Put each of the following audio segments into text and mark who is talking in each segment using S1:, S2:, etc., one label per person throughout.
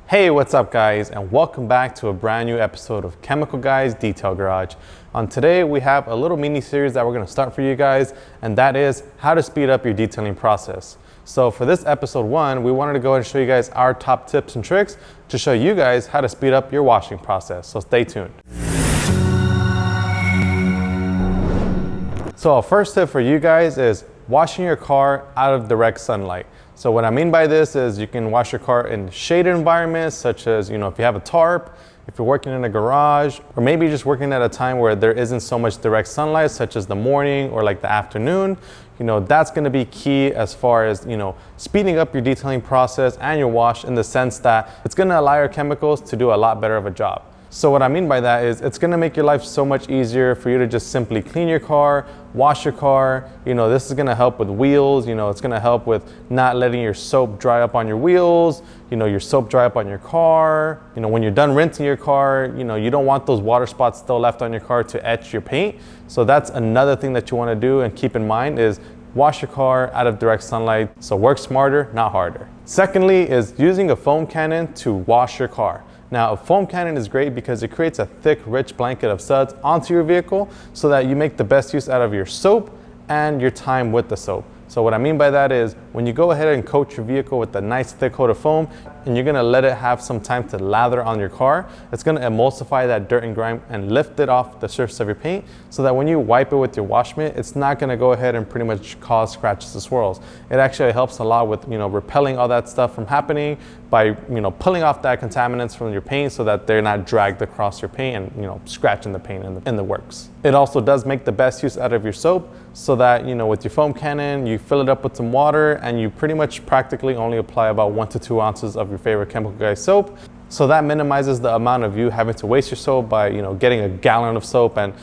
S1: Hey, what's up guys, and welcome back to a brand new episode of Chemical Guys Detail Garage. On today we have a little mini series that we're going to start for you guys, and that is how to speed up your detailing process. So for this episode 1, we wanted to go and show you guys our top tips and tricks to show you guys how to speed up your washing process. So stay tuned. So our first tip for you guys is washing your car out of direct sunlight. So what I mean by this is you can wash your car in shaded environments, such as, if you have a tarp, if you're working in a garage, or maybe just working at a time where there isn't so much direct sunlight, such as the morning or like the afternoon. That's going to be key as far as, speeding up your detailing process and your wash, in the sense that it's going to allow your chemicals to do a lot better of a job. So what I mean by that is it's going to make your life so much easier for you to just simply clean your car, wash your car. This is going to help with wheels. It's going to help with not letting your soap dry up on your wheels, your soap dry up on your car. When you're done rinsing your car, you don't want those water spots still left on your car to etch your paint. So that's another thing that you want to do and keep in mind is wash your car out of direct sunlight. So work smarter, not harder. Secondly is using a foam cannon to wash your car. Now, a foam cannon is great because it creates a thick, rich blanket of suds onto your vehicle so that you make the best use out of your soap and your time with the soap. So what I mean by that is when you go ahead and coat your vehicle with a nice thick coat of foam and you're gonna let it have some time to lather on your car, it's gonna emulsify that dirt and grime and lift it off the surface of your paint so that when you wipe it with your wash mitt, it's not gonna go ahead and pretty much cause scratches and swirls. It actually helps a lot with, repelling all that stuff from happening by, pulling off that contaminants from your paint so that they're not dragged across your paint and, scratching the paint in the works. It also does make the best use out of your soap so that, with your foam cannon, you fill it up with some water and you pretty much practically only apply about 1 to 2 ounces of your favorite Chemical Guys soap. So that minimizes the amount of you having to waste your soap by, getting a gallon of soap and,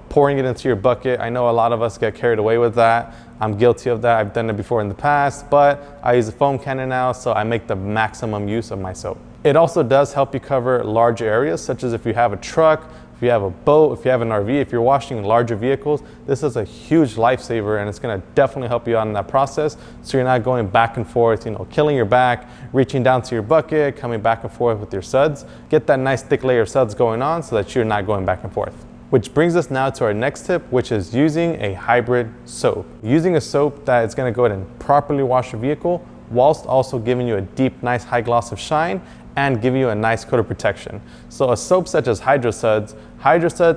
S1: pouring it into your bucket. I know a lot of us get carried away with that. I'm guilty of that. I've done it before in the past, but I use a foam cannon now, so I make the maximum use of my soap. It also does help you cover large areas, such as if you have a truck, if you have a boat, if you have an RV, if you're washing larger vehicles. This is a huge lifesaver and it's gonna definitely help you out in that process. So you're not going back and forth, killing your back, reaching down to your bucket, coming back and forth with your suds. Get that nice thick layer of suds going on so that you're not going back and forth. Which brings us now to our next tip, which is using a hybrid soap. Using a soap that is gonna go ahead and properly wash your vehicle whilst also giving you a deep, nice high gloss of shine and giving you a nice coat of protection. So a soap such as Hydro Suds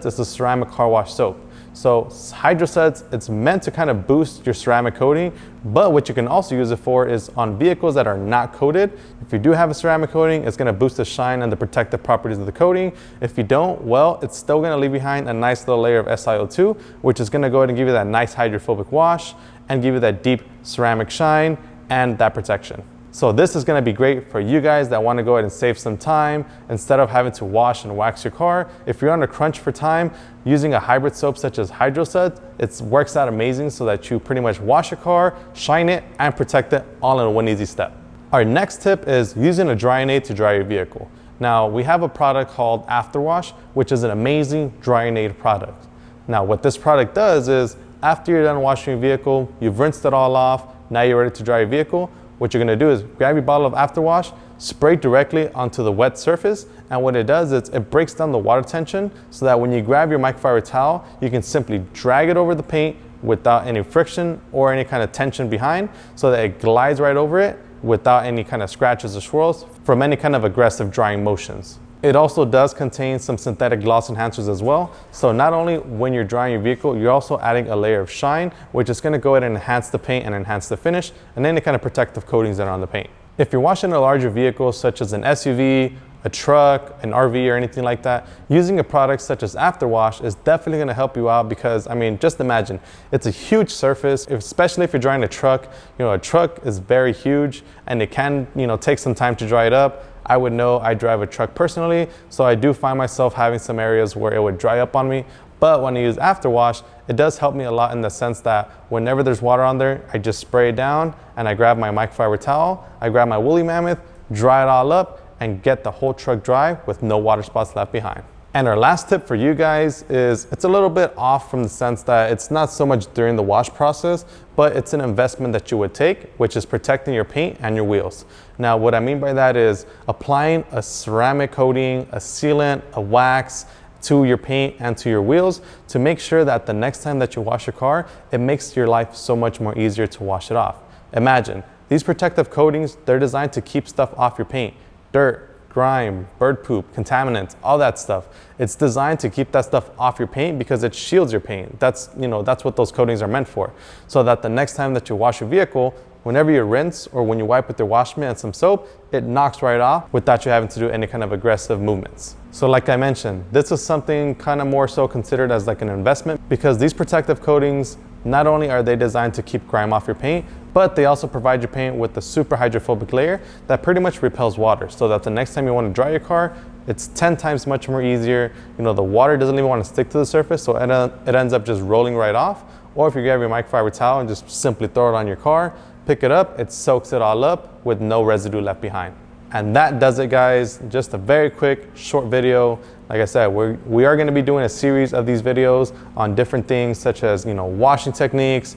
S1: is a ceramic car wash soap. So Hydro Suds, it's meant to kind of boost your ceramic coating, but what you can also use it for is on vehicles that are not coated. If you do have a ceramic coating, it's gonna boost the shine and the protective properties of the coating. If you don't, well, it's still gonna leave behind a nice little layer of SiO2, which is gonna go ahead and give you that nice hydrophobic wash and give you that deep ceramic shine and that protection. So this is going to be great for you guys that want to go ahead and save some time instead of having to wash and wax your car. If you're on a crunch for time, using a hybrid soap such as Hydro Suds, it works out amazing so that you pretty much wash your car, shine it, and protect it all in one easy step. Our next tip is using a drying aid to dry your vehicle. Now we have a product called Afterwash, which is an amazing drying aid product. Now what this product does is after you're done washing your vehicle, you've rinsed it all off, now you're ready to dry your vehicle. What you're gonna do is grab your bottle of Afterwash, spray directly onto the wet surface, and what it does is it breaks down the water tension so that when you grab your microfiber towel, you can simply drag it over the paint without any friction or any kind of tension behind, so that it glides right over it without any kind of scratches or swirls from any kind of aggressive drying motions. It also does contain some synthetic gloss enhancers as well. So not only when you're drying your vehicle, you're also adding a layer of shine, which is gonna go ahead and enhance the paint and enhance the finish, and any kind of protective coatings that are on the paint. If you're washing a larger vehicle, such as an SUV, a truck, an RV, or anything like that, using a product such as Afterwash is definitely gonna help you out because, just imagine, it's a huge surface, especially if you're drying a truck. A truck is very huge and it can, take some time to dry it up. I would know I drive a truck personally, so I do find myself having some areas where it would dry up on me. But when I use Afterwash, it does help me a lot in the sense that whenever there's water on there, I just spray it down and I grab my microfiber towel, I grab my woolly mammoth, dry it all up, and get the whole truck dry with no water spots left behind. And our last tip for you guys is, it's a little bit off from the sense that it's not so much during the wash process, but it's an investment that you would take, which is protecting your paint and your wheels. Now, what I mean by that is applying a ceramic coating, a sealant, a wax to your paint and to your wheels to make sure that the next time that you wash your car, it makes your life so much more easier to wash it off. Imagine, these protective coatings, they're designed to keep stuff off your paint. Dirt, grime, bird poop, contaminants, all that stuff. It's designed to keep that stuff off your paint because it shields your paint. That's what those coatings are meant for. So that the next time that you wash your vehicle, whenever you rinse or when you wipe with your wash mitt and some soap, it knocks right off without you having to do any kind of aggressive movements. So like I mentioned, this is something kind of more so considered as like an investment, because these protective coatings, not only are they designed to keep grime off your paint, but they also provide your paint with a super hydrophobic layer that pretty much repels water, so that the next time you want to dry your car, it's 10 times much more easier. The water doesn't even want to stick to the surface, so it ends up just rolling right off. Or if you grab your microfiber towel and just simply throw it on your car, pick it up, it soaks it all up with no residue left behind. And that does it, guys. Just a very quick, short video. Like I said, we are going to be doing a series of these videos on different things such as, washing techniques,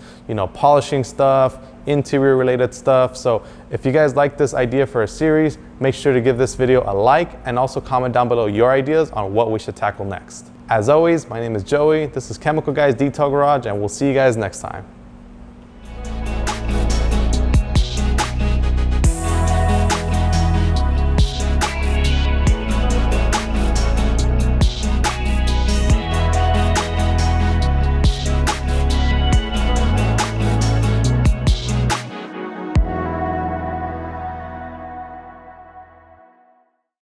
S1: polishing stuff, interior related stuff. So if you guys like this idea for a series, make sure to give this video a like and also comment down below your ideas on what we should tackle next. As always, my name is Joey. This is Chemical Guys Detail Garage, and we'll see you guys next time.